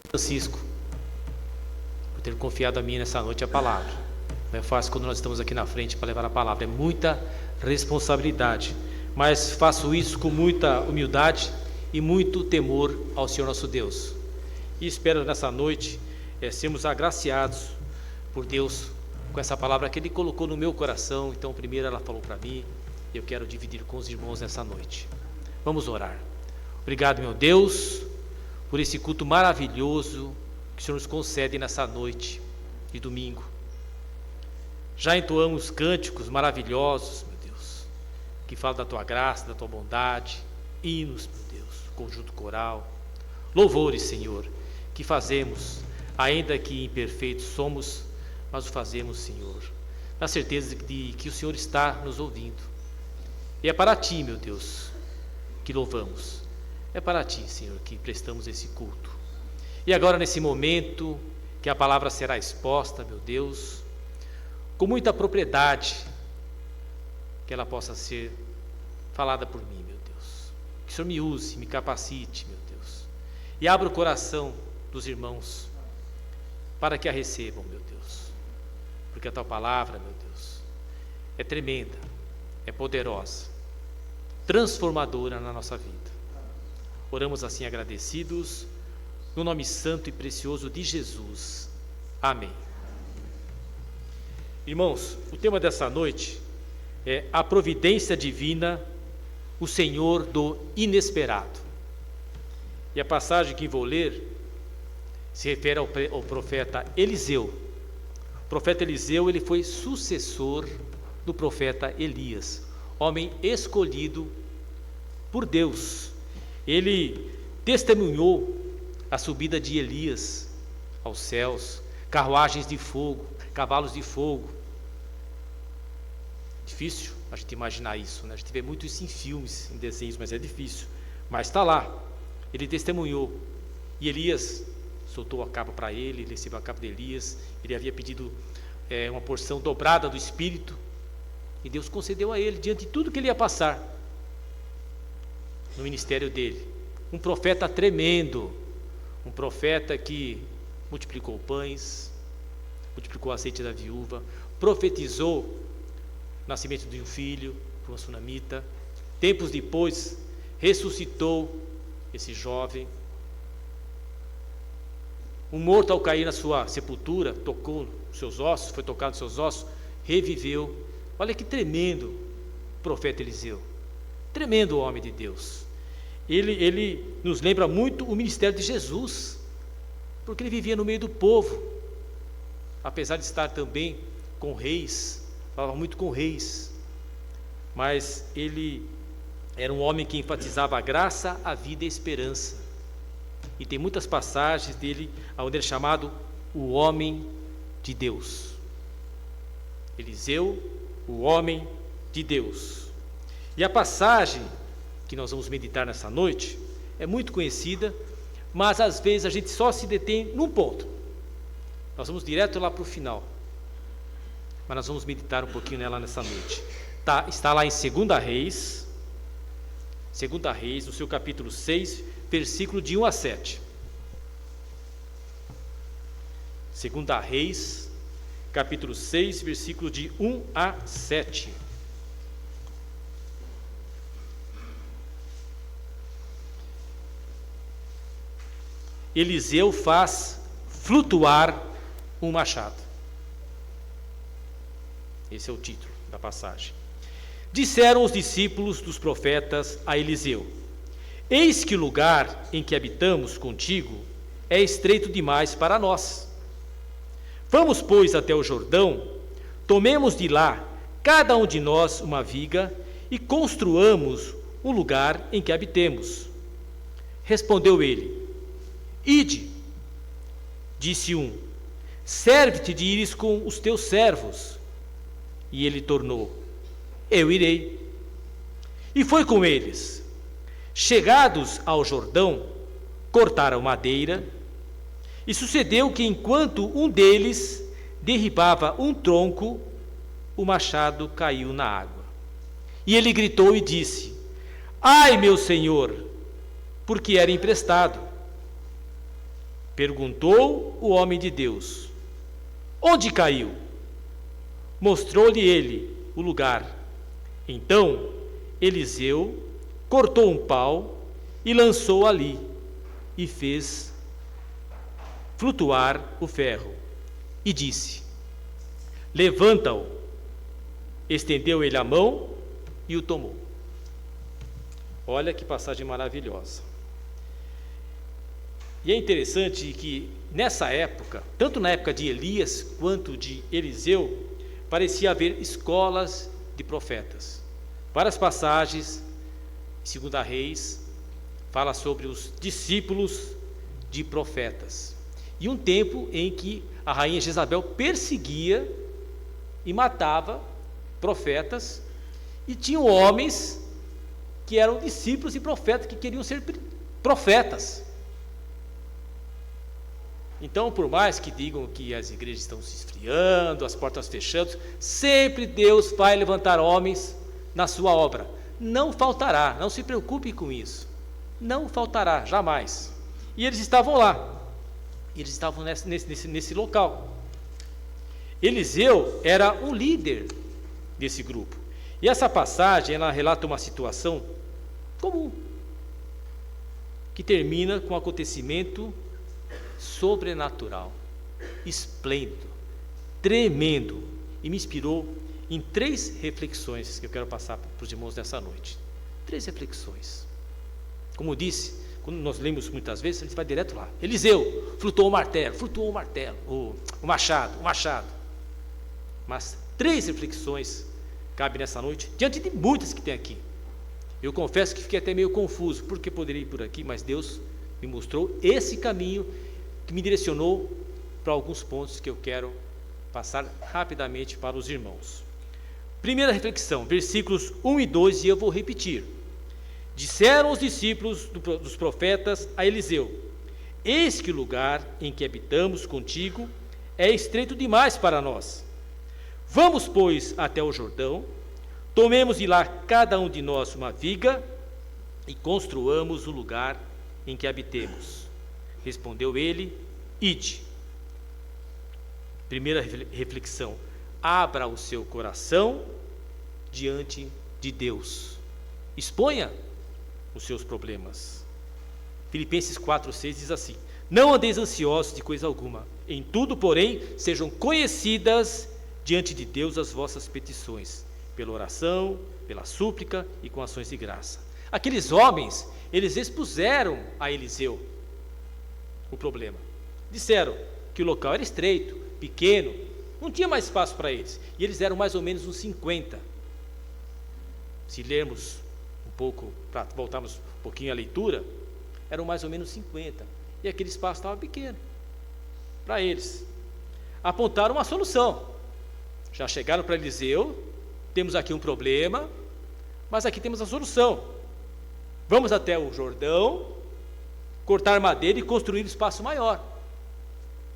Francisco, por ter confiado a mim nessa noite a palavra. Não é fácil quando nós estamos aqui na frente para levar a palavra, é muita responsabilidade, mas faço isso com muita humildade e muito temor ao Senhor nosso Deus. E espero nessa noite sermos agraciados por Deus com essa palavra que Ele colocou no meu coração. Então primeiro ela falou para mim, e eu quero dividir com os irmãos nessa noite. Vamos orar. Obrigado, meu Deus, por esse culto maravilhoso que o Senhor nos concede nessa noite de domingo. Já entoamos cânticos maravilhosos, meu Deus, que falam da Tua graça, da Tua bondade, hinos, meu Deus, conjunto coral, louvores, Senhor, que fazemos, ainda que imperfeitos somos, mas o fazemos, Senhor, na certeza de que o Senhor está nos ouvindo. E é para Ti, meu Deus, que louvamos. É para Ti, Senhor, que prestamos esse culto. E agora, nesse momento que a palavra será exposta, meu Deus, com muita propriedade, que ela possa ser falada por mim, meu Deus. Que o Senhor me use, me capacite, meu Deus. E abra o coração dos irmãos para que a recebam, meu Deus. Porque a Tua palavra, meu Deus, é tremenda, é poderosa, transformadora na nossa vida. Oramos assim agradecidos, no nome santo e precioso de Jesus. Amém. Irmãos, o tema dessa noite é a providência divina, o Senhor do inesperado. E a passagem que vou ler se refere ao profeta Eliseu. O profeta Eliseu, ele foi sucessor do profeta Elias, homem escolhido por Deus. Ele testemunhou a subida de Elias aos céus, carruagens de fogo, cavalos de fogo. Difícil a gente imaginar isso, né? A gente vê muito isso em filmes, em desenhos, mas é difícil. Mas está lá, ele testemunhou. E Elias soltou a capa para ele recebeu a capa de Elias. Ele havia pedido uma porção dobrada do Espírito, e Deus concedeu a ele, diante de tudo que ele ia passar no ministério dele. Um profeta tremendo, um profeta que multiplicou pães, multiplicou o azeite da viúva, profetizou o nascimento de um filho para uma sunamita. Tempos depois, ressuscitou esse jovem. Um morto, ao cair na sua sepultura, tocou os seus ossos, foi tocado nos seus ossos, reviveu. Olha que tremendo profeta Eliseu, tremendo homem de Deus. Ele nos lembra muito o ministério de Jesus, porque ele vivia no meio do povo, apesar de estar também com reis, falava muito com reis, mas ele era um homem que enfatizava a graça, a vida e a esperança. E tem muitas passagens dele onde ele é chamado o homem de Deus. Eliseu, o homem de Deus. E a passagem que nós vamos meditar nessa noite é muito conhecida, mas às vezes a gente só se detém num ponto. Nós vamos direto lá para o final, mas nós vamos meditar um pouquinho nela nessa noite. Está lá em 2 Reis, no seu capítulo 6, versículo de 1 a 7. 2 Reis, capítulo 6, versículo de 1 a 7. Eliseu faz flutuar um machado. Esse é o título da passagem. Disseram os discípulos dos profetas a Eliseu: eis que o lugar em que habitamos contigo é estreito demais para nós. Vamos, pois, até o Jordão, tomemos de lá, cada um de nós, uma viga, e construamos um lugar em que habitemos. Respondeu ele: ide. Disse um: serve-te de ires com os teus servos. E ele tornou: eu irei. E foi com eles. Chegados ao Jordão, cortaram madeira, e sucedeu que enquanto um deles derribava um tronco, o machado caiu na água. E ele gritou e disse: ai, meu senhor, porque era emprestado. Perguntou o homem de Deus: onde caiu? Mostrou-lhe ele o lugar. Então Eliseu cortou um pau e lançou ali, e fez flutuar o ferro, e disse: levanta-o. Estendeu ele a mão e o tomou. Olha que passagem maravilhosa. E é interessante que nessa época, tanto na época de Elias quanto de Eliseu, parecia haver escolas de profetas. Várias passagens, em 2 Reis, fala sobre os discípulos de profetas. E um tempo em que a rainha Jezabel perseguia e matava profetas, e tinham homens que eram discípulos e profetas que queriam ser profetas. Então, por mais que digam que as igrejas estão se esfriando, as portas fechando, sempre Deus vai levantar homens na sua obra. Não faltará, não se preocupe com isso. Não faltará, jamais. E eles estavam lá. Eles estavam nesse local. Eliseu era um líder desse grupo. E essa passagem, ela relata uma situação comum, que termina com um acontecimento sobrenatural, esplêndido, tremendo, e me inspirou em 3 reflexões que eu quero passar para os irmãos nessa noite. 3 reflexões. Como eu disse, quando nós lemos muitas vezes, a gente vai direto lá. Eliseu flutuou o machado. Mas 3 reflexões cabem nessa noite, diante de muitas que tem aqui. Eu confesso que fiquei até meio confuso, porque poderia ir por aqui, mas Deus me mostrou esse caminho que me direcionou para alguns pontos que eu quero passar rapidamente para os irmãos. Primeira reflexão, versículos 1 e 2, e eu vou repetir. Disseram os discípulos dos profetas a Eliseu: eis que o lugar em que habitamos contigo é estreito demais para nós. Vamos, pois, até o Jordão, tomemos de lá cada um de nós uma viga e construamos o lugar em que habitemos. Respondeu ele: ide. Primeira reflexão: abra o seu coração diante de Deus. Exponha os seus problemas. Filipenses 4:6 diz assim: não andeis ansiosos de coisa alguma, em tudo, porém, sejam conhecidas diante de Deus as vossas petições, pela oração, pela súplica e com ações de graça. Aqueles homens, eles expuseram a Eliseu o problema. Disseram que o local era estreito, pequeno, não tinha mais espaço para eles. E eles eram mais ou menos uns 50. Se lermos um pouco, para voltarmos um pouquinho à leitura, eram mais ou menos 50. E aquele espaço estava pequeno para eles. Apontaram uma solução. Já chegaram para Eliseu: temos aqui um problema, mas aqui temos a solução. Vamos até o Jordão, cortar madeira e construir um espaço maior.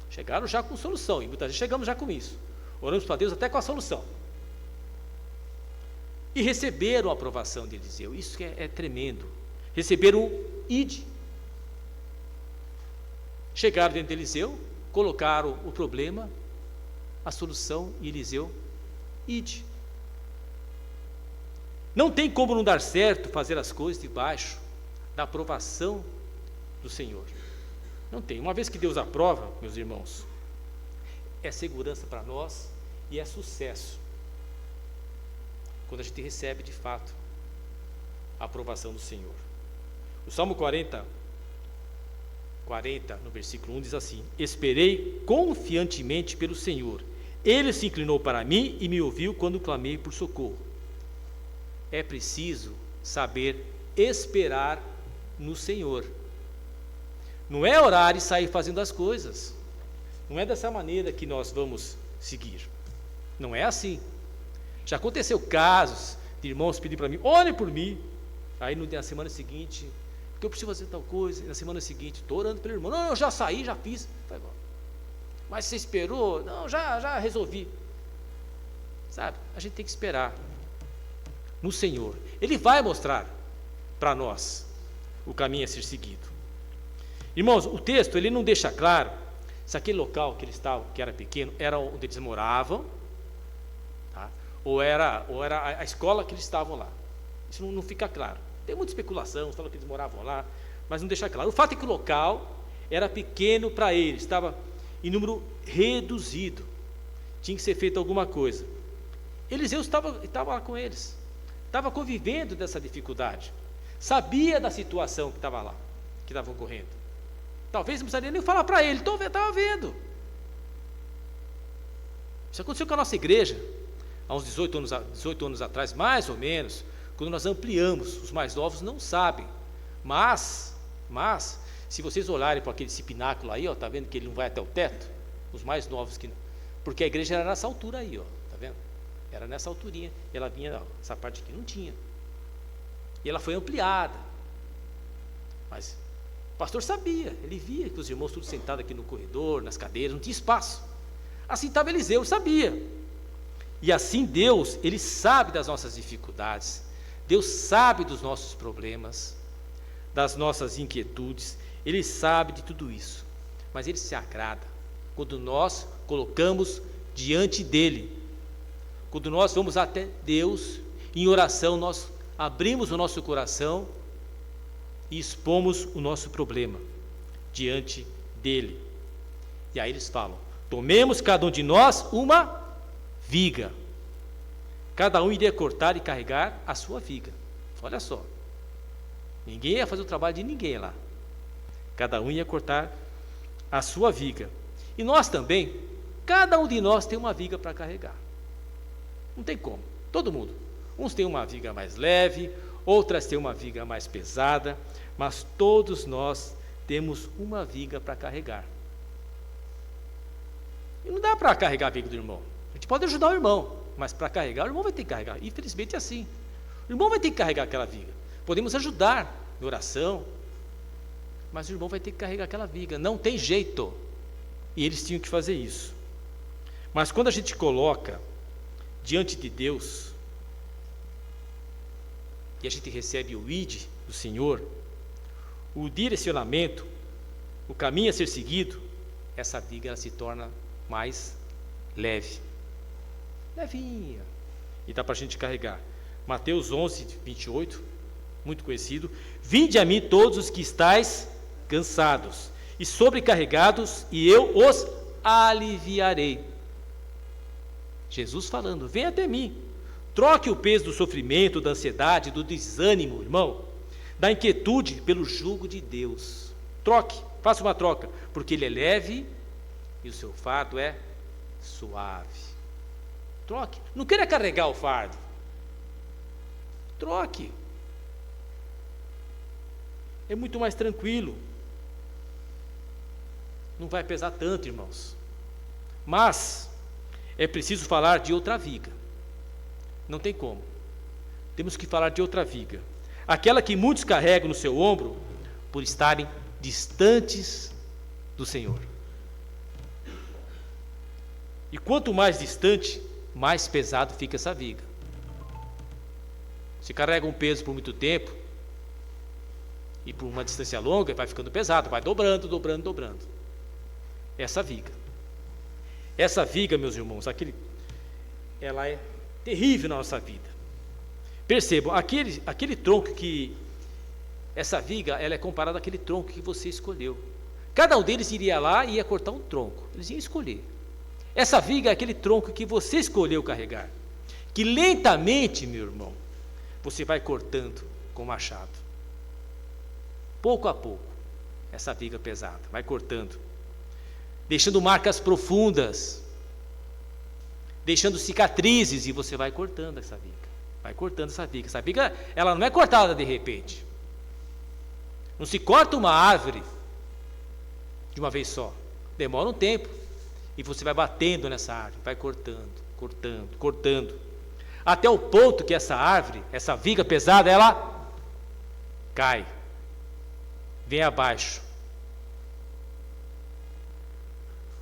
Chegaram já com solução, e muitas vezes chegamos já com isso. Oramos para Deus até com a solução. E receberam a aprovação de Eliseu. Isso que é tremendo. Receberam o ide. Chegaram dentro de Eliseu, colocaram o problema, a solução, e Eliseu: ide. Não tem como não dar certo fazer as coisas debaixo da aprovação do Senhor. Não tem. Uma vez que Deus aprova, meus irmãos, é segurança para nós e é sucesso. Quando a gente recebe de fato a aprovação do Senhor. O Salmo 40, no versículo 1 diz assim: esperei confiantemente pelo Senhor. Ele se inclinou para mim e me ouviu quando clamei por socorro. É preciso saber esperar no Senhor. Não é orar e sair fazendo as coisas. Não é dessa maneira que nós vamos seguir. Não é assim. Já aconteceu casos de irmãos pedirem para mim: ore por mim. Aí na semana seguinte: porque eu preciso fazer tal coisa. E na semana seguinte: estou orando pelo irmão. Não, eu já saí, já fiz. Mas você esperou? Não, já resolvi. Sabe, a gente tem que esperar no Senhor. Ele vai mostrar para nós o caminho a ser seguido. Irmãos, o texto ele não deixa claro se aquele local que eles estavam, que era pequeno, era onde eles moravam, tá? ou era a escola que eles estavam lá. Isso não fica claro. Tem muita especulação, falam que eles moravam lá, mas não deixa claro. O fato é que o local era pequeno para eles, estava em número reduzido, tinha que ser feito alguma coisa. Eliseu estava lá com eles, estava convivendo dessa dificuldade, sabia da situação que estava lá, que estavam correndo. Talvez não precisaria nem falar para ele, estava vendo. Isso aconteceu com a nossa igreja, há uns 18 anos atrás, mais ou menos, quando nós ampliamos. Os mais novos não sabem, mas se vocês olharem para aquele pináculo aí, está vendo que ele não vai até o teto? Os mais novos que não, porque a igreja era nessa altura aí, está vendo? Era nessa alturinha, ela vinha, essa parte aqui não tinha, e ela foi ampliada, mas o pastor sabia, ele via que os irmãos todos sentados aqui no corredor, nas cadeiras, não tinha espaço. Assim estava Eliseu, sabia. E assim Deus, Ele sabe das nossas dificuldades, Deus sabe dos nossos problemas, das nossas inquietudes, Ele sabe de tudo isso, mas Ele se agrada quando nós colocamos diante dEle, quando nós vamos até Deus, em oração, nós abrimos o nosso coração e expomos o nosso problema diante dEle. E aí eles falam: tomemos cada um de nós uma viga. Cada um iria cortar e carregar a sua viga. Olha só, ninguém ia fazer o trabalho de ninguém lá. Cada um ia cortar a sua viga. E nós também, cada um de nós tem uma viga para carregar. Não tem como, todo mundo. Uns têm uma viga mais leve, outras têm uma viga mais pesada, mas todos nós temos uma viga para carregar. E não dá para carregar a viga do irmão. A gente pode ajudar o irmão, mas para carregar, o irmão vai ter que carregar. Infelizmente é assim. O irmão vai ter que carregar aquela viga. Podemos ajudar em oração, mas o irmão vai ter que carregar aquela viga. Não tem jeito. E eles tinham que fazer isso. Mas quando a gente coloca diante de Deus, e a gente recebe o ID do Senhor, o direcionamento, o caminho a ser seguido, essa viga ela se torna mais leve, levinha, e dá para a gente carregar. Mateus 11, 28, muito conhecido: vinde a mim todos os que estáis cansados e sobrecarregados, e eu os aliviarei. Jesus falando: vem até mim, troque o peso do sofrimento, da ansiedade, do desânimo, irmão, da inquietude pelo jugo de Deus. Troque, faça uma troca, porque Ele é leve e o seu fardo é suave. Troque, não queira carregar o fardo, troque, é muito mais tranquilo, não vai pesar tanto, irmãos. Mas é preciso falar de outra viga, não tem como, temos que falar de outra viga, aquela que muitos carregam no seu ombro por estarem distantes do Senhor. E quanto mais distante, mais pesado fica essa viga. Se carrega um peso por muito tempo, e por uma distância longa, vai ficando pesado, vai dobrando. Essa viga, meus irmãos, ela é terrível na nossa vida. Percebam, aquele tronco que, essa viga, ela é comparada àquele tronco que você escolheu. Cada um deles iria lá e ia cortar um tronco, eles iam escolher. Essa viga é aquele tronco que você escolheu carregar, que lentamente, meu irmão, você vai cortando com o machado, pouco a pouco, essa viga pesada, vai cortando, deixando marcas profundas, deixando cicatrizes, e você vai cortando essa viga, essa viga, ela não é cortada de repente, não se corta uma árvore de uma vez só, demora um tempo, e você vai batendo nessa árvore, vai cortando, até o ponto que essa árvore, essa viga pesada, ela cai, vem abaixo,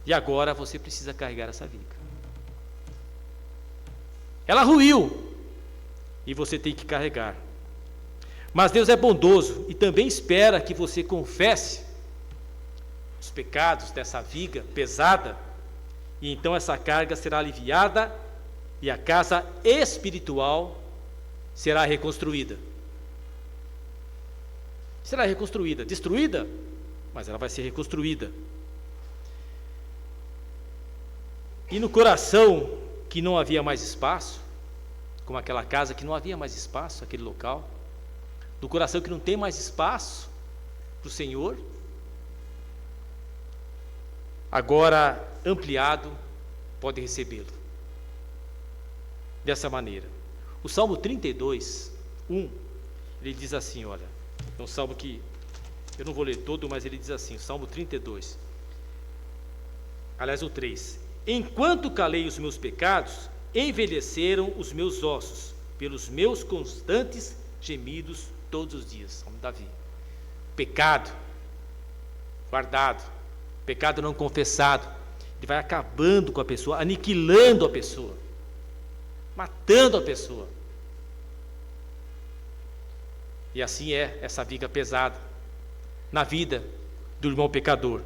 e agora você precisa carregar essa viga. Ela ruiu, e você tem que carregar. Mas Deus é bondoso, e também espera que você confesse os pecados dessa viga pesada, e então essa carga será aliviada e a casa espiritual será reconstruída. Será reconstruída, destruída, mas ela vai ser reconstruída. E no coração que não havia mais espaço, como aquela casa que não havia mais espaço, aquele local, no coração que não tem mais espaço para o Senhor, agora ampliado, pode recebê-lo dessa maneira. O Salmo 32, 1, ele diz assim, olha, é um salmo que eu não vou ler todo, mas ele diz assim, o Salmo 32, aliás o 3: enquanto calei os meus pecados, envelheceram os meus ossos, pelos meus constantes gemidos todos os dias. Salmo de Davi. Pecado guardado, pecado não confessado, ele vai acabando com a pessoa, aniquilando a pessoa, matando a pessoa. E assim é essa viga pesada na vida do irmão pecador.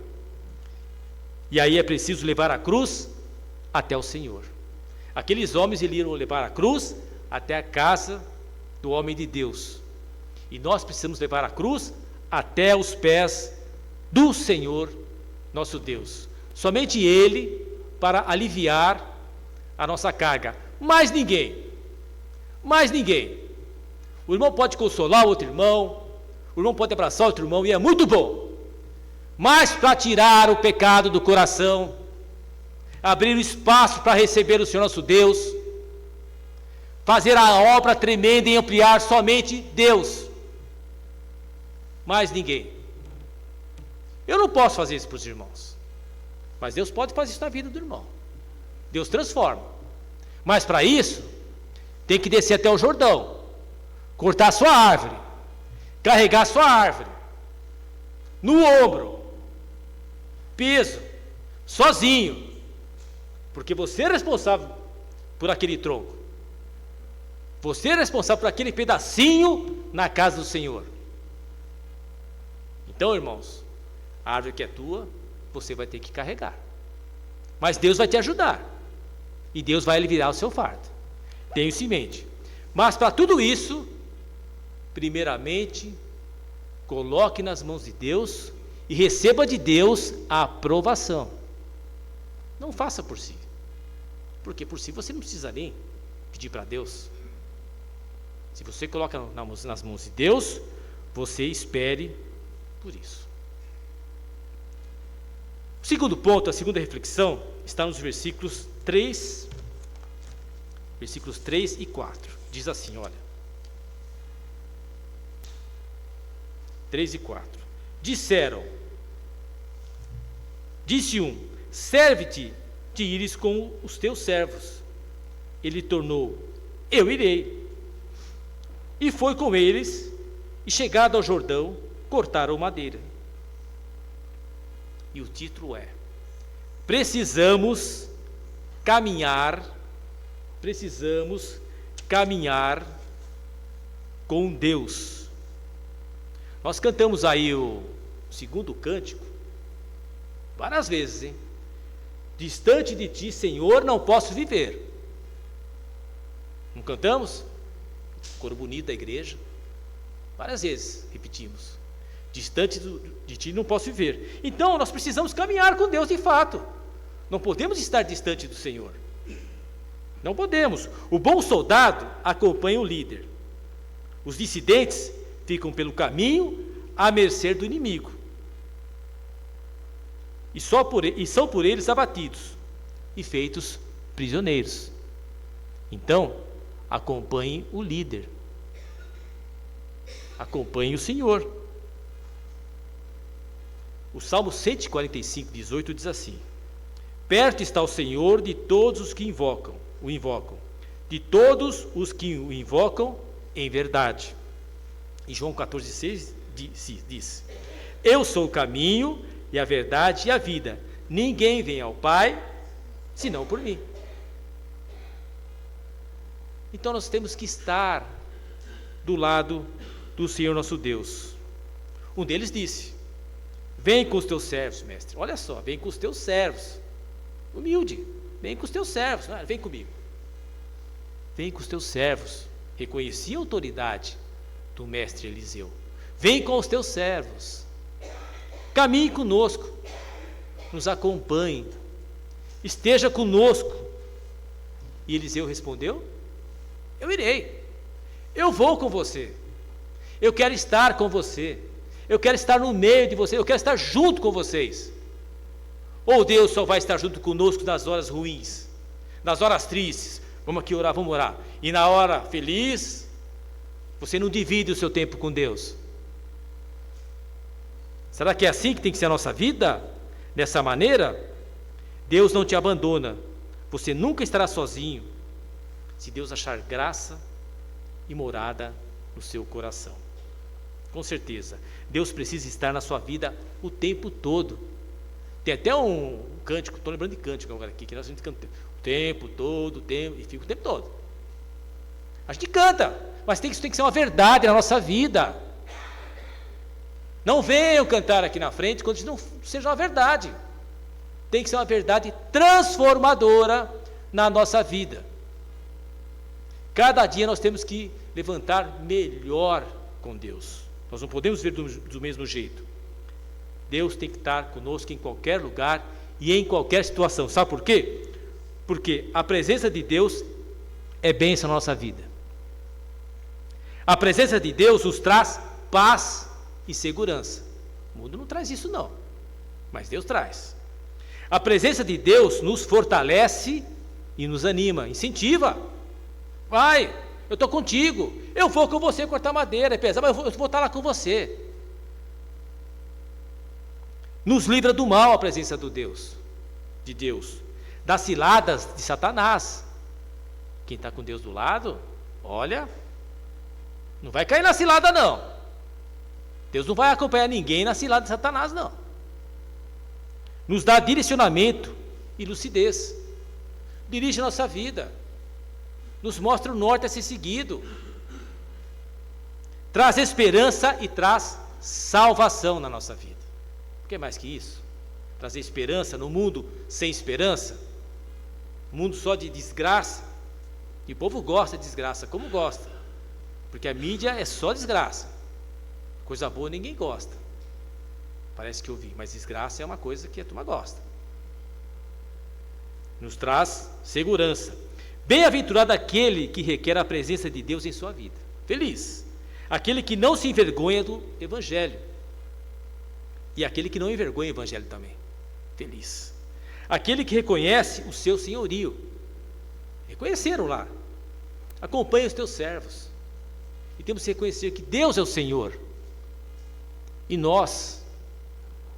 E aí é preciso levar a cruz até o Senhor. Aqueles homens iriam levar a cruz até a casa do homem de Deus. E nós precisamos levar a cruz até os pés do Senhor, nosso Deus. Somente Ele para aliviar a nossa carga. Mais ninguém. Mais ninguém. O irmão pode consolar o outro irmão, o irmão pode abraçar o outro irmão, e é muito bom. Mas para tirar o pecado do coração, abrir o espaço para receber o Senhor nosso Deus, fazer a obra tremenda e ampliar somente Deus, mais ninguém. Eu não posso fazer isso para os irmãos, mas Deus pode fazer isso na vida do irmão. Deus transforma, mas para isso tem que descer até o Jordão, cortar a sua árvore, carregar a sua árvore no ombro, peso, sozinho, porque você é responsável por aquele tronco, você é responsável por aquele pedacinho na casa do Senhor. Então, irmãos, a árvore que é tua, você vai ter que carregar, mas Deus vai te ajudar, e Deus vai aliviar o seu fardo, tenha isso em mente. Mas para tudo isso, primeiramente, coloque nas mãos de Deus e receba de Deus a aprovação. Não faça por si, porque por si você não precisa nem pedir para Deus. Se você coloca nas mãos de Deus, você espere por isso. O segundo ponto, a segunda reflexão, está nos versículos 3 e 4. Diz assim, olha, 3 e 4. Disse um: serve-te de ires com os teus servos. Ele tornou: eu irei. E foi com eles, e chegado ao Jordão, cortaram madeira. E o título é: precisamos caminhar com Deus. Nós cantamos aí o segundo cântico várias vezes, hein? Distante de ti, Senhor, não posso viver. Não cantamos? Coro bonito da igreja. Várias vezes repetimos: distante de ti não posso viver. Então nós precisamos caminhar com Deus de fato. Não podemos estar distante do Senhor. Não podemos. O bom soldado acompanha o líder. Os dissidentes ficam pelo caminho à mercê do inimigo. E são por eles abatidos e feitos prisioneiros. Então, acompanhe o líder. Acompanhe o Senhor. O Salmo 145, 18 diz assim: perto está o Senhor de todos os que o invocam, de todos os que o invocam em verdade. E João 14,6 diz: eu sou o caminho e a verdade e a vida, ninguém vem ao Pai senão por mim. Então nós temos que estar do lado do Senhor nosso Deus. Um deles disse, Vem com os teus servos, mestre. Olha só, vem com os teus servos. Humilde. Vem com os teus servos. Não, vem comigo. Vem com os teus servos. Reconhecia a autoridade do mestre Eliseu. Vem com os teus servos. Caminhe conosco. Nos acompanhe. Esteja conosco. E Eliseu respondeu: eu irei. Eu vou com você. Eu quero estar com você. Eu quero estar no meio de vocês. Eu quero estar junto com vocês. Ou Deus só vai estar junto conosco nas horas ruins, nas horas tristes. Vamos aqui orar, vamos orar. E na hora feliz, você não divide o seu tempo com Deus. Será que é assim que tem que ser a nossa vida? Dessa maneira? Deus não te abandona. Você nunca estará sozinho, se Deus achar graça e morada no seu coração. Com certeza, Deus precisa estar na sua vida o tempo todo. Tem até um cântico, estou lembrando de cântico agora aqui, que nós a gente canta o tempo todo, o tempo, e fica o tempo todo. A gente canta, mas isso tem que ser uma verdade na nossa vida. Não venham cantar aqui na frente quando isso não seja uma verdade. Tem que ser uma verdade transformadora na nossa vida. Cada dia nós temos que levantar melhor com Deus. Nós não podemos ver do mesmo jeito. Deus tem que estar conosco em qualquer lugar e em qualquer situação. Sabe por quê? Porque a presença de Deus é bênção na nossa vida. A presença de Deus nos traz paz e segurança. O mundo não traz isso não, mas Deus traz. A presença de Deus nos fortalece e nos anima, incentiva. Vai, eu estou contigo, eu vou com você cortar madeira, é pesado, mas eu vou estar lá com você. Nos livra do mal a presença de Deus, das ciladas de Satanás. Quem está com Deus do lado, olha, não vai cair na cilada não. Deus não vai acompanhar ninguém na cilada de Satanás não. Nos dá direcionamento e lucidez, dirige a nossa vida, nos mostra o norte a ser seguido, traz esperança e traz salvação na nossa vida. O que é mais que isso? Trazer esperança no mundo sem esperança, mundo só de desgraça, e o povo gosta de desgraça, como gosta, porque a mídia é só desgraça, coisa boa ninguém gosta, parece que eu vi, mas desgraça é uma coisa que a turma gosta. Nos traz segurança. Bem-aventurado aquele que requer a presença de Deus em sua vida. Feliz. Aquele que não se envergonha do Evangelho. E aquele que não envergonha o Evangelho também. Feliz. Aquele que reconhece o seu senhorio. Reconheceram lá. Acompanha os teus servos. E temos que reconhecer que Deus é o Senhor. E nós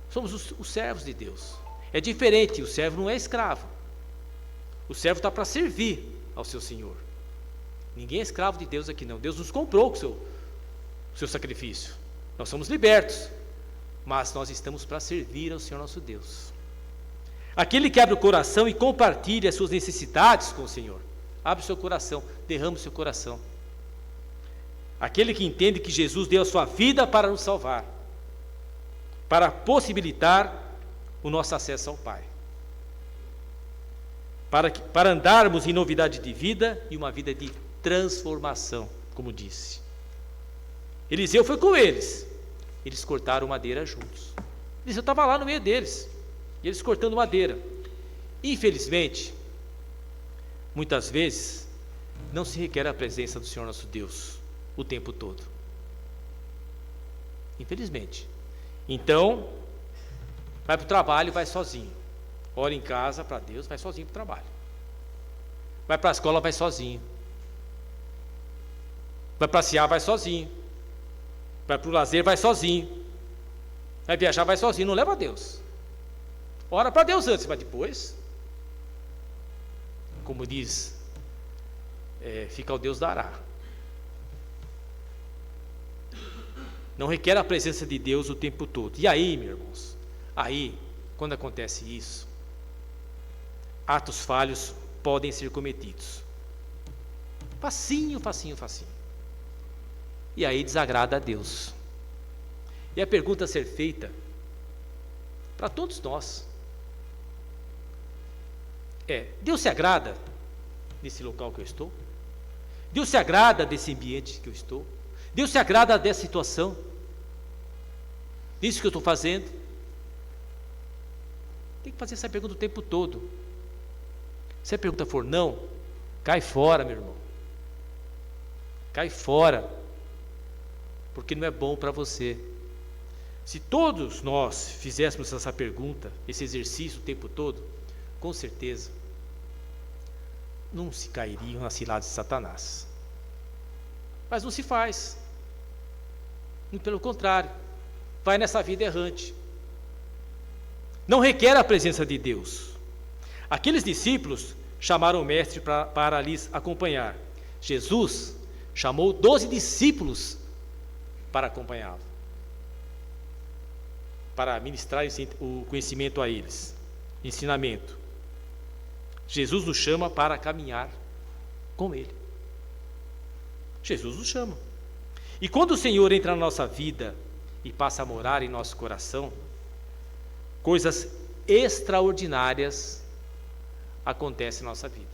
somos os servos de Deus. É diferente, o servo não é escravo. O servo está para servir ao seu Senhor. Ninguém é escravo de Deus aqui não. Deus nos comprou com o seu sacrifício. Nós somos libertos, mas nós estamos para servir ao Senhor nosso Deus. Aquele que abre o coração e compartilha as suas necessidades com o Senhor. Abre o seu coração, derrama o seu coração. Aquele que entende que Jesus deu a sua vida para nos salvar, para possibilitar o nosso acesso ao Pai. Para andarmos em novidade de vida e uma vida de transformação, como disse. Eliseu foi com eles. Eles cortaram madeira juntos. Eliseu estava lá no meio deles. E eles cortando madeira. Infelizmente, muitas vezes, não se requer a presença do Senhor nosso Deus o tempo todo. Infelizmente. Então, vai para o trabalho e vai sozinho. Ora em casa para Deus, vai sozinho para o trabalho. Vai para a escola, vai sozinho. Vai passear, vai sozinho. Vai para o lazer, vai sozinho. Vai viajar, vai sozinho, não leva a Deus. Ora para Deus antes, mas depois, como diz, fica ao Deus dará. Não requer a presença de Deus o tempo todo. E aí, meus irmãos, aí, quando acontece isso, atos falhos podem ser cometidos. Facinho, facinho, facinho. E aí desagrada a Deus. E a pergunta a ser feita para todos nós. Deus se agrada desse local que eu estou? Deus se agrada desse ambiente que eu estou? Deus se agrada dessa situação? Disso que eu estou fazendo? Tem que fazer essa pergunta o tempo todo. Se a pergunta for não, cai fora, meu irmão. Cai fora. Porque não é bom para você. Se todos nós fizéssemos essa pergunta, esse exercício o tempo todo, com certeza, não se cairiam nas ciladas de Satanás. Mas não se faz. Muito pelo contrário, vai nessa vida errante. Não requer a presença de Deus. Aqueles discípulos chamaram o mestre para lhes acompanhar. Jesus chamou 12 discípulos para acompanhá-lo, para ministrar o conhecimento a eles, ensinamento. Jesus nos chama para caminhar com Ele. Jesus nos chama. E quando o Senhor entra na nossa vida e passa a morar em nosso coração, coisas extraordinárias acontecem na nossa vida.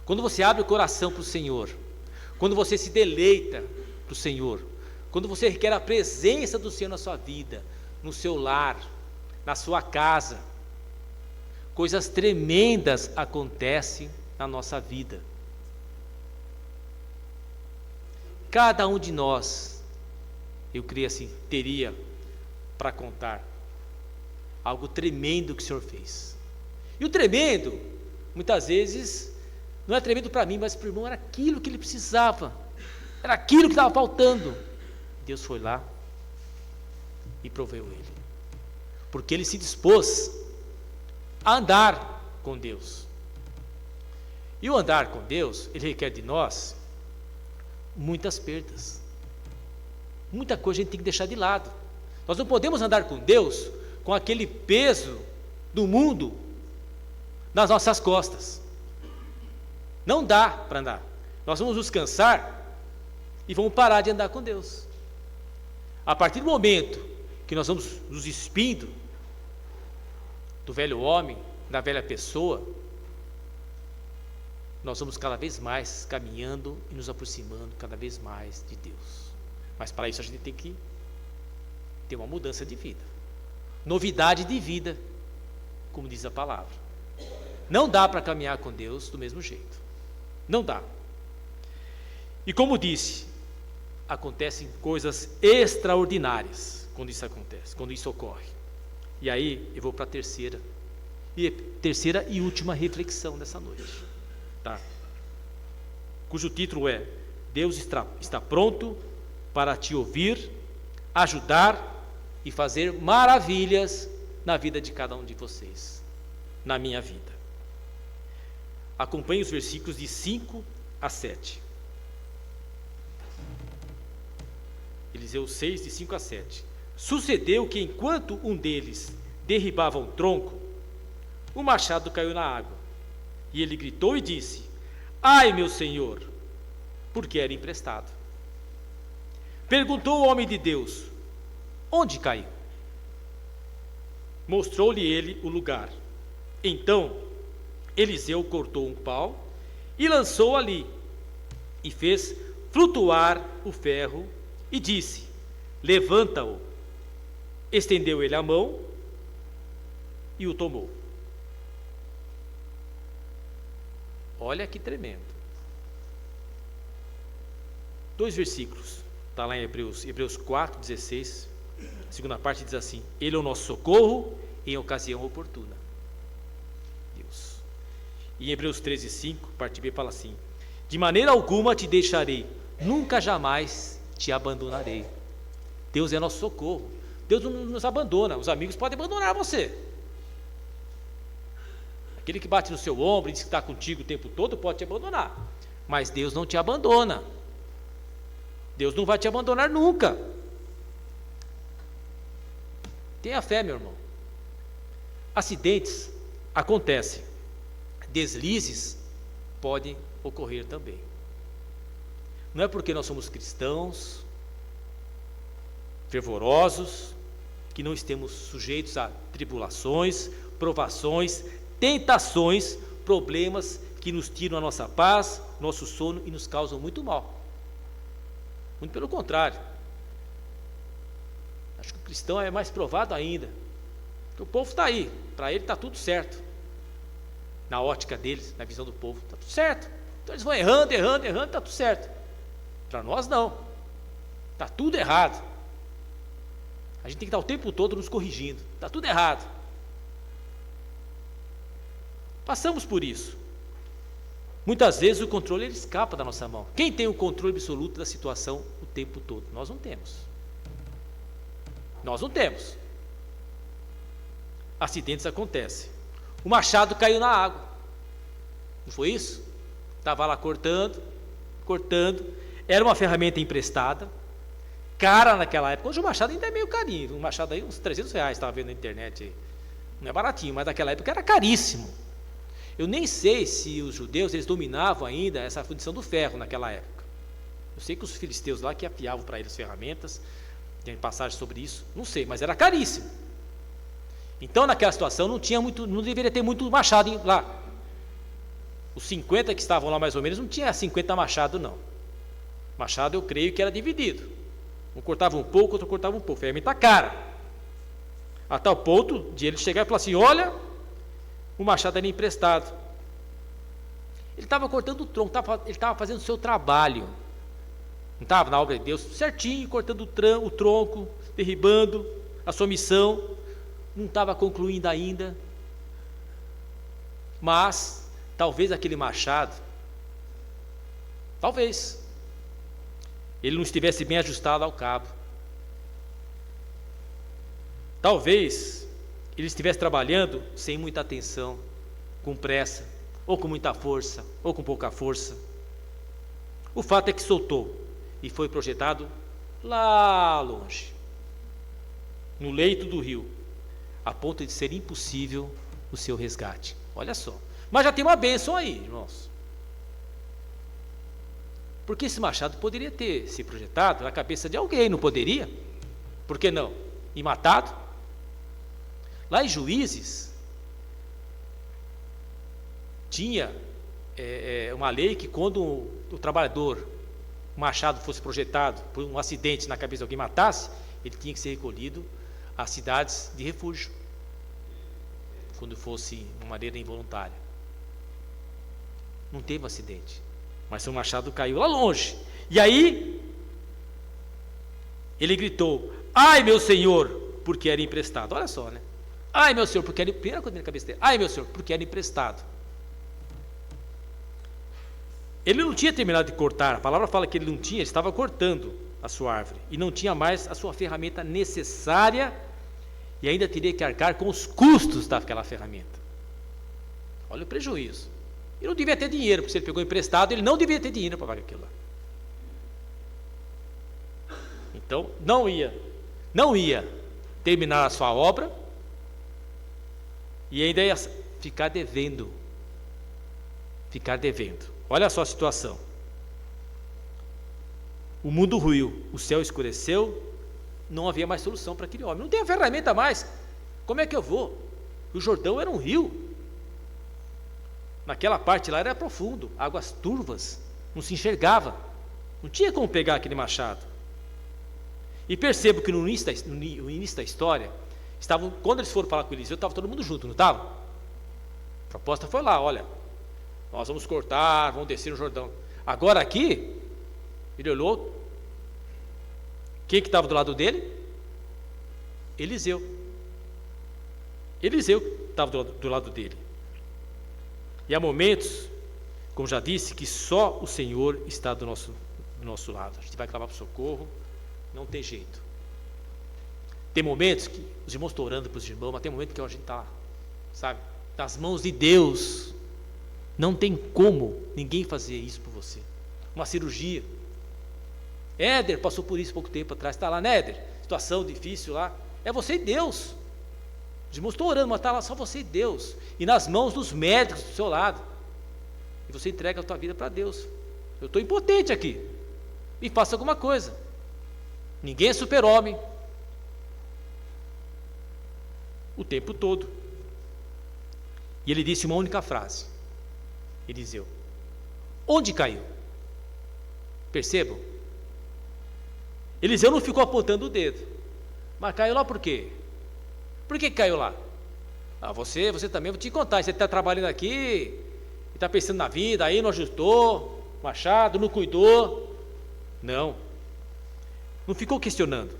Quando você abre o coração para o Senhor, quando você se deleita para o Senhor, quando você requer a presença do Senhor na sua vida, no seu lar, na sua casa, coisas tremendas acontecem na nossa vida. Cada um de nós, eu creio assim, teria para contar algo tremendo que o Senhor fez. E o tremendo, muitas vezes, não é tremendo para mim, mas para o irmão era aquilo que ele precisava, era aquilo que estava faltando. Deus foi lá e proveu ele, porque ele se dispôs a andar com Deus. E o andar com Deus, ele requer de nós muitas perdas, muita coisa a gente tem que deixar de lado. Nós não podemos andar com Deus com aquele peso do mundo nas nossas costas. Não dá para andar. Nós vamos nos cansar e vamos parar de andar com Deus. A partir do momento que nós vamos nos despindo do velho homem, da velha pessoa, nós vamos cada vez mais caminhando e nos aproximando cada vez mais de Deus. Mas para isso a gente tem que ter uma mudança de vida, novidade de vida, como diz a palavra. Não dá para caminhar com Deus do mesmo jeito, não dá. E como disse, acontecem coisas extraordinárias quando isso acontece, quando isso ocorre. E aí eu vou para a terceira e última reflexão dessa noite, tá? Cujo título é: Deus está pronto para te ouvir, ajudar e fazer maravilhas na vida de cada um de vocês, na minha vida. Acompanhe os versículos de 5 a 7. Eliseu 6, de 5 a 7. Sucedeu que enquanto um deles derribava um tronco, o machado caiu na água, e ele gritou e disse: Ai, meu senhor, porque era emprestado. Perguntou o homem de Deus: Onde caiu? Mostrou-lhe ele o lugar. Então Eliseu cortou um pau e lançou ali, e fez flutuar o ferro, e disse: Levanta-o. Estendeu ele a mão e o tomou. Olha que tremendo. 2 versículos, está lá em Hebreus 4, 16, a segunda parte diz assim: Ele é o nosso socorro em ocasião oportuna. Deus. E em Hebreus 13, 5, parte B, fala assim: De maneira alguma te deixarei, nunca jamais te abandonarei. Deus é nosso socorro. Deus não nos abandona. Os amigos podem abandonar você. Aquele que bate no seu ombro e diz que está contigo o tempo todo pode te abandonar, mas Deus não te abandona. Deus não vai te abandonar nunca. Tenha fé, meu irmão. Acidentes acontecem, deslizes podem ocorrer também. Não é porque nós somos cristãos, fervorosos, que não estemos sujeitos a tribulações, provações, tentações, problemas que nos tiram a nossa paz, nosso sono e nos causam muito mal. Muito pelo contrário. Acho que o cristão é mais provado ainda. Porque o povo está aí, para ele está tudo certo. Na ótica deles, na visão do povo, está tudo certo. Então eles vão errando, está tudo certo. Para nós não. Está tudo errado. A gente tem que estar o tempo todo nos corrigindo. Está tudo errado. Passamos por isso. Muitas vezes o controle ele escapa da nossa mão. Quem tem o controle absoluto da situação o tempo todo? Nós não temos. Nós não temos. Acidentes acontecem. O machado caiu na água. Não foi isso? Estava lá cortando. Era uma ferramenta emprestada. Cara naquela época. Hoje o machado ainda é meio carinho. Um machado aí, uns R$300, estava vendo na internet aí. Não é baratinho, mas naquela época era caríssimo. Eu nem sei se os judeus eles dominavam ainda essa fundição do ferro naquela época. Eu sei que os filisteus lá que afiavam para eles ferramentas, tem passagem sobre isso, não sei, mas era caríssimo. Então naquela situação não deveria ter muito machado lá. Os 50 que estavam lá mais ou menos não tinha 50 machado não. Machado eu creio que era dividido. Um cortava um pouco, outro cortava um pouco. Ferramenta cara. A tal ponto de ele chegar e falar assim: olha, o machado era emprestado. Ele estava cortando o tronco, ele estava fazendo o seu trabalho. Não estava na obra de Deus, certinho, cortando o tronco, derribando a sua missão. Não estava concluindo ainda. Mas, talvez aquele machado, talvez, ele não estivesse bem ajustado ao cabo. Talvez ele estivesse trabalhando sem muita atenção, com pressa, ou com muita força, ou com pouca força. O fato é que soltou e foi projetado lá longe, no leito do rio, a ponto de ser impossível o seu resgate. Olha só. Mas já tem uma bênção aí, irmãos. Porque esse machado poderia ter se projetado na cabeça de alguém, não poderia? Por que não? E matado? Lá em Juízes, tinha uma lei que quando o trabalhador, o machado fosse projetado por um acidente na cabeça de alguém matasse, ele tinha que ser recolhido às cidades de refúgio, quando fosse de uma maneira involuntária. Não teve um acidente, mas seu machado caiu lá longe. E aí, ele gritou: ai meu Senhor, porque era emprestado. Olha só, né? Ai meu Senhor, porque era, primeira coisa na cabeça dele, ai meu Senhor, porque era emprestado. Ele não tinha terminado de cortar, a palavra fala que ele não tinha, ele estava cortando a sua árvore, e não tinha mais a sua ferramenta necessária, e ainda teria que arcar com os custos daquela ferramenta. Olha o prejuízo. Ele não devia ter dinheiro, porque se ele pegou emprestado, ele não devia ter dinheiro para pagar aquilo lá. Então, não ia terminar a sua obra, e ainda ia ficar devendo. Olha só a situação. O mundo ruiu, o céu escureceu, não havia mais solução para aquele homem. Não tem a ferramenta mais. Como é que eu vou? O Jordão era um rio. Naquela parte lá era profundo, águas turvas, não se enxergava. Não tinha como pegar aquele machado. E percebo que no início da história, quando eles foram falar com Eliseu, estava todo mundo junto, não estava? A proposta foi lá: olha, nós vamos cortar, vamos descer no Jordão. Agora aqui, ele olhou, quem que estava do lado dele? Eliseu estava do lado dele. E há momentos, como já disse, que só o Senhor está do nosso lado. A gente vai clamar para o socorro, não tem jeito. Tem momentos que os irmãos estão orando para os irmãos, mas tem momentos que a gente está, sabe, nas mãos de Deus. Não tem como ninguém fazer isso por você. Uma cirurgia. Éder passou por isso pouco tempo atrás. Está lá, né, Éder? Situação difícil lá. É você e Deus. Os irmãos estão orando, mas está lá só você e Deus. E nas mãos dos médicos do seu lado. E você entrega a tua vida para Deus. Eu estou impotente aqui. E faça alguma coisa. Ninguém é super-homem. o tempo todo. E ele disse uma única frase: Eliseu, onde caiu? Percebam? Eliseu não ficou apontando o dedo. Mas caiu lá por quê? Por que caiu lá? Você também, vou te contar, você está trabalhando aqui, e está pensando na vida, aí não ajustou, machado, não cuidou. Não ficou questionando.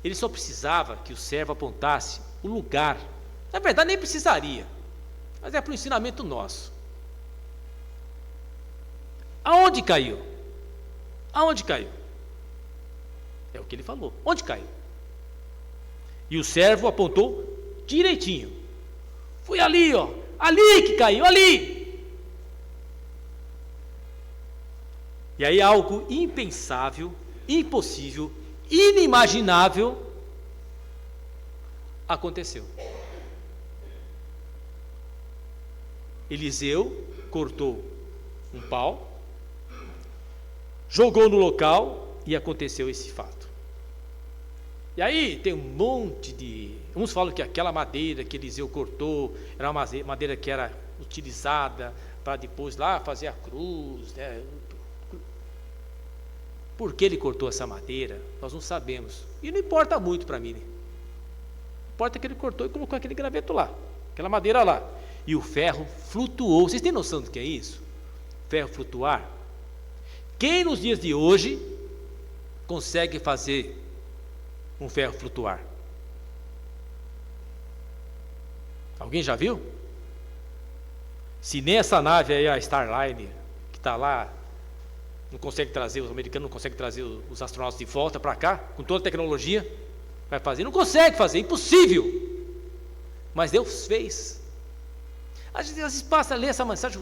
Ele só precisava que o servo apontasse o lugar. Na verdade nem precisaria, mas é para o ensinamento nosso. Aonde caiu? Aonde caiu? É o que ele falou. Onde caiu? E o servo apontou direitinho. Foi ali, ó. Ali que caiu, ali. E aí algo impensável, impossível, inimaginável aconteceu. Eliseu cortou um pau, jogou no local e aconteceu esse fato. E aí tem um monte de... Uns falam que aquela madeira que Eliseu cortou era uma madeira que era utilizada para depois lá fazer a cruz, né? Por que ele cortou essa madeira? Nós não sabemos. E não importa muito para mim, né? Importa que ele cortou e colocou aquele graveto lá, aquela madeira lá. E o ferro flutuou. Vocês têm noção do que é isso? Ferro flutuar? Quem nos dias de hoje consegue fazer um ferro flutuar? Alguém já viu? Se nem essa nave aí, a Starliner, que está lá, não consegue trazer, os americanos não conseguem trazer os astronautas de volta para cá, com toda a tecnologia, vai fazer? Não consegue fazer, impossível. Mas Deus fez. Às vezes passa a ler essa mensagem,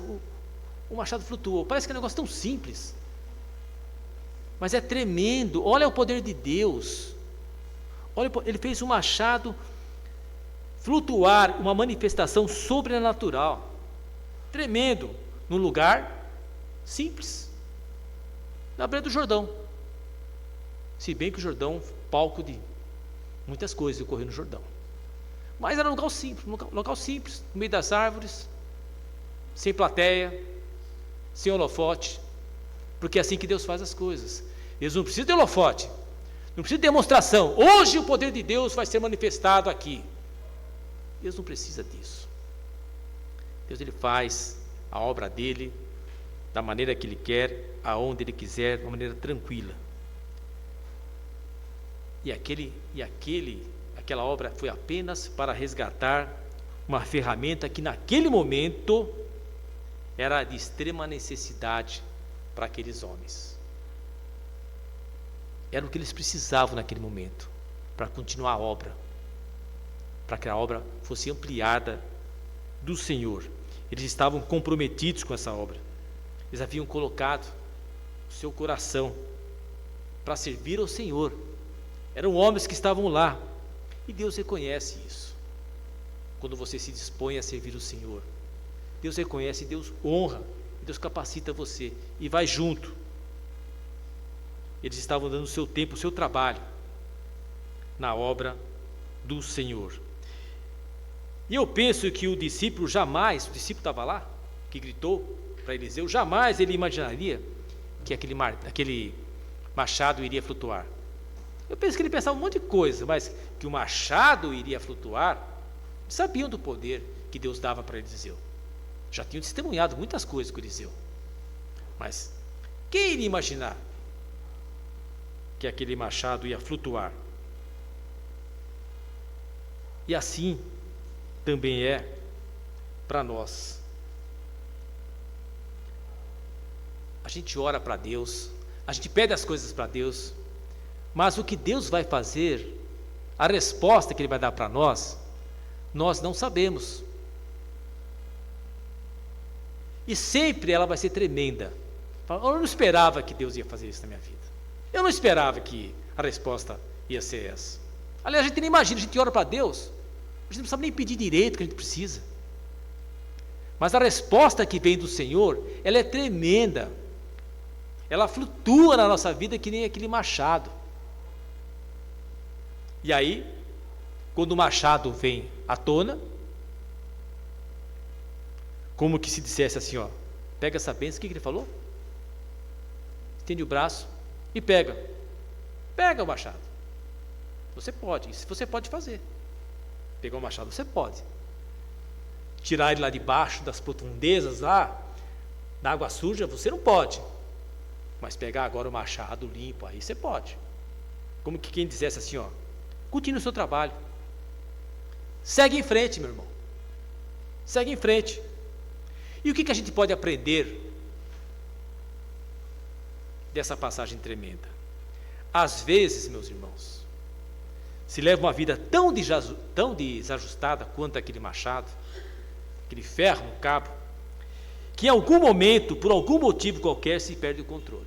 o machado flutuou. Parece que é um negócio tão simples, mas é tremendo. Olha o poder de Deus. Olha, ele fez o machado flutuar, uma manifestação sobrenatural, tremendo, num lugar simples, na beira do Jordão. Se bem que o Jordão é palco de muitas coisas que ocorreram no Jordão, mas era um local simples, no meio das árvores, sem plateia, sem holofote, porque é assim que Deus faz as coisas. Deus não precisa de holofote, não precisa de demonstração. Hoje o poder de Deus vai ser manifestado aqui. Deus não precisa disso. Deus, ele faz a obra dele da maneira que ele quer, aonde ele quiser, de uma maneira tranquila. E aquela obra foi apenas para resgatar uma ferramenta que naquele momento era de extrema necessidade para aqueles homens. Era o que eles precisavam naquele momento para continuar a obra, para que a obra fosse ampliada do Senhor. Eles estavam comprometidos com essa obra. Eles haviam colocado o seu coração para servir ao Senhor. Eram homens que estavam lá, e Deus reconhece isso. Quando você se dispõe a servir o Senhor, Deus reconhece, Deus honra, Deus capacita você e vai junto. Eles estavam dando o seu tempo, o seu trabalho na obra do Senhor. E eu penso que o discípulo estava lá, que gritou para Eliseu, jamais ele imaginaria que aquele machado iria flutuar. Eu penso que ele pensava um monte de coisa, mas que o machado iria flutuar, sabiam do poder que Deus dava para Eliseu. Já tinham testemunhado muitas coisas com Eliseu. Mas quem iria imaginar que aquele machado ia flutuar? E assim também é para nós. A gente ora para Deus, a gente pede as coisas para Deus, mas o que Deus vai fazer, a resposta que Ele vai dar para nós não sabemos. E sempre ela vai ser tremenda. Eu não esperava que Deus ia fazer isso na minha vida. Eu não esperava que a resposta ia ser essa. Aliás, a gente nem imagina, a gente ora para Deus, a gente não sabe nem pedir direito o que a gente precisa. Mas a resposta que vem do Senhor, ela é tremenda. Ela flutua na nossa vida que nem aquele machado. E aí, quando o machado vem à tona, como que se dissesse assim, ó, pega essa bênção, o que ele falou? Estende o braço e pega o machado. Você pode, isso você pode fazer. Pegar o machado, você pode. Tirar ele lá de baixo, das profundezas lá, da água suja, você não pode. Mas pegar agora o machado limpo, aí você pode. Como que quem dissesse assim, ó, continue o seu trabalho. Segue em frente, meu irmão. Segue em frente. E o que a gente pode aprender dessa passagem tremenda? Às vezes, meus irmãos, se leva uma vida tão desajustada quanto aquele machado, aquele ferro no cabo, que em algum momento, por algum motivo qualquer, se perde o controle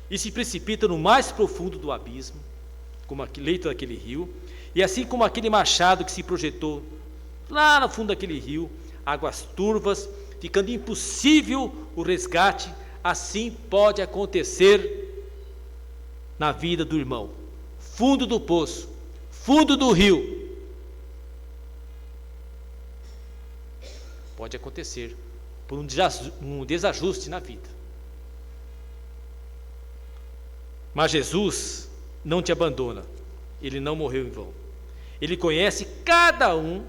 e se precipita no mais profundo do abismo, como aquele leito daquele rio, e assim como aquele machado que se projetou lá no fundo daquele rio, águas turvas, ficando impossível o resgate, assim pode acontecer na vida do irmão. Fundo do poço, fundo do rio. Pode acontecer por um desajuste na vida. Mas Jesus não te abandona. Ele não morreu em vão. Ele conhece cada um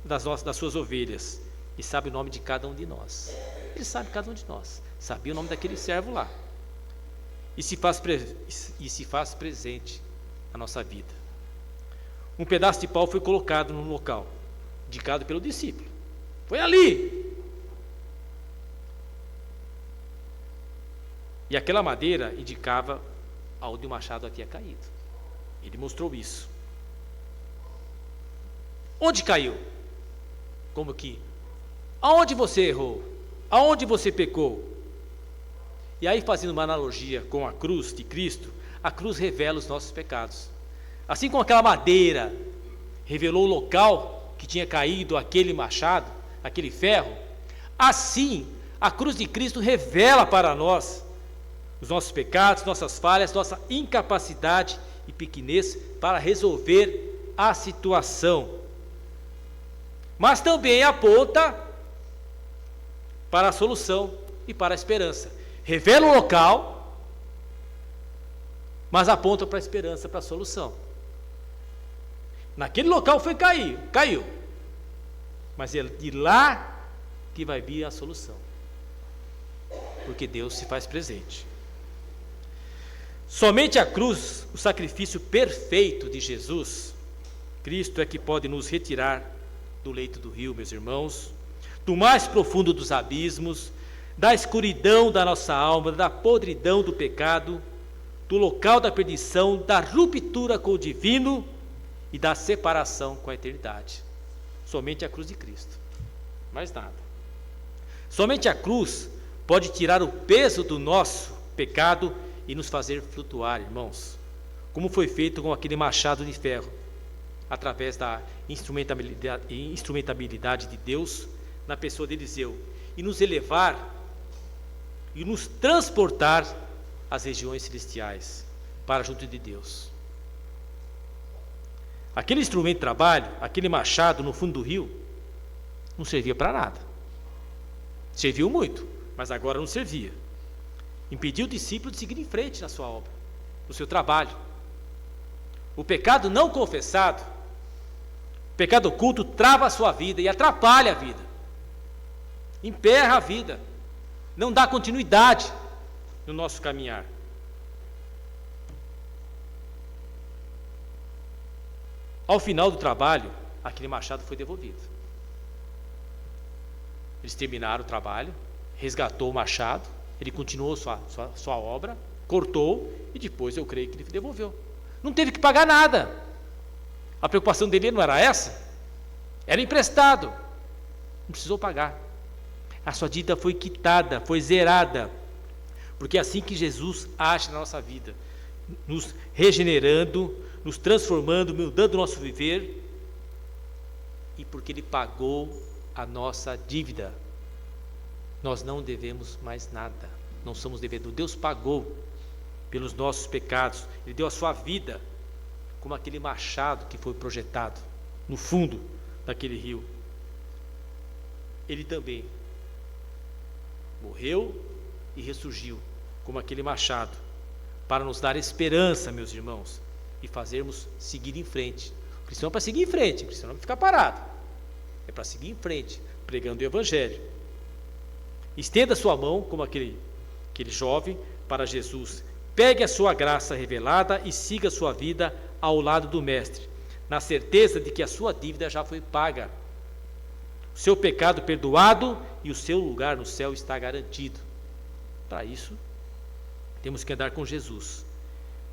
das suas ovelhas e sabe o nome de cada um de nós. Ele sabe cada um de nós. Sabia o nome daquele servo lá. E se faz presente na nossa vida. Um pedaço de pau foi colocado no local, indicado pelo discípulo. Foi ali. E aquela madeira indicava aonde o machado havia caído. Ele mostrou isso. Onde caiu? Como que? Aonde você errou? Aonde você pecou? E aí, fazendo uma analogia com a cruz de Cristo, a cruz revela os nossos pecados. Assim como aquela madeira revelou o local que tinha caído aquele machado, aquele ferro, assim a cruz de Cristo revela para nós os nossos pecados, nossas falhas, nossa incapacidade e pequenez para resolver a situação. Mas também aponta para a solução e para a esperança. Revela o local, mas aponta para a esperança, para a solução. Naquele local caiu. Mas é de lá que vai vir a solução. Porque Deus se faz presente. Somente a cruz, o sacrifício perfeito de Jesus, Cristo é que pode nos retirar do leito do rio, meus irmãos, do mais profundo dos abismos, da escuridão da nossa alma, da podridão do pecado, do local da perdição, da ruptura com o divino e da separação com a eternidade. Somente a cruz de Cristo, mais nada. Somente a cruz pode tirar o peso do nosso pecado e nos fazer flutuar, irmãos, como foi feito com aquele machado de ferro, através da instrumentabilidade de Deus na pessoa de Eliseu, e nos elevar e nos transportar às regiões celestiais, para junto de Deus. Aquele instrumento de trabalho, aquele machado no fundo do rio, não servia para nada. Serviu muito, mas agora não servia. Impediu o discípulo de seguir em frente na sua obra, no seu trabalho. O pecado não confessado, o pecado oculto, trava a sua vida e atrapalha a vida, emperra a vida, não dá continuidade no nosso caminhar. Ao final do trabalho, aquele machado foi devolvido. Eles terminaram o trabalho, resgatou o machado, ele continuou sua obra, cortou e depois eu creio que ele devolveu. Não teve que pagar nada. A preocupação dele não era essa, era emprestado, não precisou pagar. A sua dívida foi quitada, foi zerada, porque é assim que Jesus age na nossa vida, nos regenerando, nos transformando, mudando o nosso viver, e porque Ele pagou a nossa dívida. Nós não devemos mais nada, não somos devedores. Deus pagou pelos nossos pecados, Ele deu a sua vida como aquele machado que foi projetado no fundo daquele rio. Ele também morreu e ressurgiu como aquele machado, para nos dar esperança, meus irmãos, e fazermos seguir em frente. O cristão é para seguir em frente, o cristão não é para ficar parado, é para seguir em frente, pregando o Evangelho. Estenda sua mão, como aquele jovem, para Jesus. Pegue a sua graça revelada e siga a sua vida ao lado do Mestre, na certeza de que a sua dívida já foi paga, o seu pecado perdoado e o seu lugar no céu está garantido. Para isso, temos que andar com Jesus.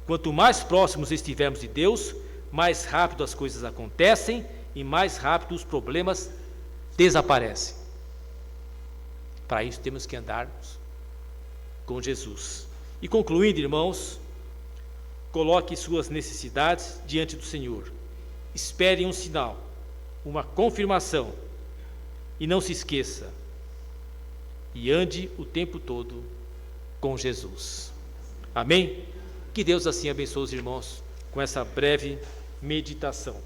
Quanto mais próximos estivermos de Deus, mais rápido as coisas acontecem e mais rápido os problemas desaparecem. Para isso, temos que andarmos com Jesus. E concluindo, irmãos, coloque suas necessidades diante do Senhor. Espere um sinal, uma confirmação, e não se esqueça, e ande o tempo todo com Jesus. Amém? Que Deus assim abençoe os irmãos com essa breve meditação.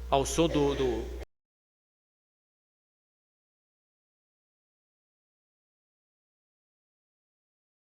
Ao som do